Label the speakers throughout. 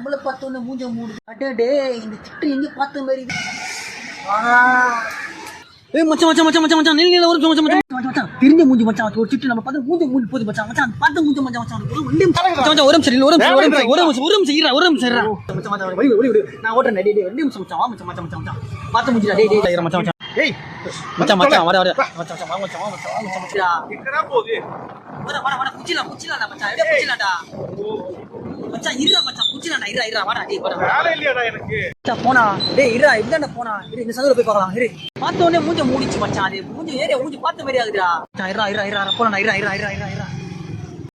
Speaker 1: நம்மள பார்த்தோன்னே மூஞ்ச மூடு. அடடே இந்த சிட்டு எங்க பார்த்த மாதிரி ஏய் மச்சான் மச்சான் மச்சான் மச்சான் மச்சான் நீல ஒரு மச்சான் மச்சான் மச்சான் தெரிஞ்ச மூஞ்சி மச்சான் ஒரு சிட்டு நம்ம பார்த்து மூஞ்சி மூஞ்சி போகுது மச்சான் மச்சான் பார்த்த மூஞ்சி மச்சான் மச்சான் ஒரு நிமிஷம் ஒரு நிமிஷம் மச்சான் மச்சான் வலி வலி நான் ஓட்றேன் டேய் டேய் 2 நிமிஷம் மச்சான் வா மச்சான் மச்சான் மச்சான் பார்த்த மூஞ்சி டேய் டேய் மச்சான் மச்சான் ஏய் மச்சான் மச்சான் வர வர மச்சான் மச்சான் வா மச்சான் வா மச்சான் மச்சான் எங்கடா போகுது வர வர வர குச்சிலாம் மச்சான் எடே குச்சிலாம்டா மச்சான் இருடா மச்சான் குச்சிலாம்டா இருடா வாடா டேய் வாடா வேலை இல்லையாடா எனக்கு மச்சான் போனா டேய் இருடா இதான்டா போனா இரு இந்த சந்துல போய் பார்க்கலாம் இரு பார்த்த உடனே மூஞ்ச மூடிச்சு மச்சான் அது மூஞ்சி ஏரியா மூஞ்சி பார்த்த மாதிரி ஆகுதுடா மச்சான் இருடா போடா இருடா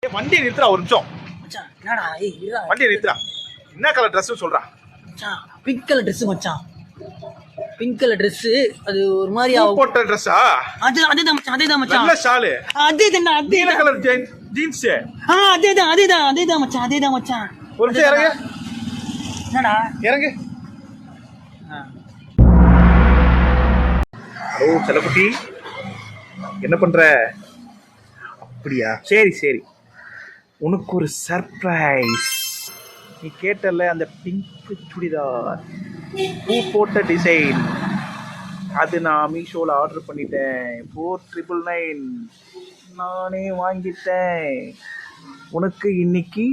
Speaker 2: ஏய் வண்டி நிறுத்துடா ஒரு நிமிஷம்
Speaker 1: மச்சான் என்னடா ஏய் இருடா
Speaker 2: வண்டி நிறுத்துடா என்ன கலர் Dress சொல்றா
Speaker 1: மச்சான் பிங்க் கலர் Dress மச்சான் பிங்க் கலர் Dress அது ஒரு மாதிரி
Speaker 2: போட்ட Dress-ஆ
Speaker 1: அதேதான் மச்சான்
Speaker 2: நல்ல ஷால்
Speaker 1: அதேதான்
Speaker 2: நீல கலர் ஜீன்ஸ்
Speaker 1: அதேதான் மச்சான்
Speaker 2: ஒரு நிமிஷம் இறங்கு
Speaker 1: என்னடா
Speaker 2: இறங்கு ஹலோ செல்லக்குட்டி என்ன பண்ற அப்படியா சரி உனக்கு ஒரு சர்ப்ரைஸ் நீ கேட்டல அந்த பிங்க் சுடிதார் பூ போட்ட டிசைன் அது நான் மீஷோவில் ஆர்டர் பண்ணிட்டேன் 4999 நானே வாங்கிட்டேன் உனக்கு இன்னைக்கு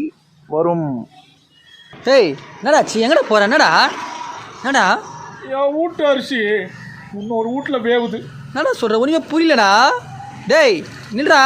Speaker 2: வரும்.
Speaker 1: ஏய் என்னடாச்சு எங்கடா போற என்னடா
Speaker 2: என் வீட்டு அரிசி இன்னொரு வீட்டில் வேவுது
Speaker 1: என்னடா சொல்ற ஒண்ணுமே புரியலடா டேய் நில்றா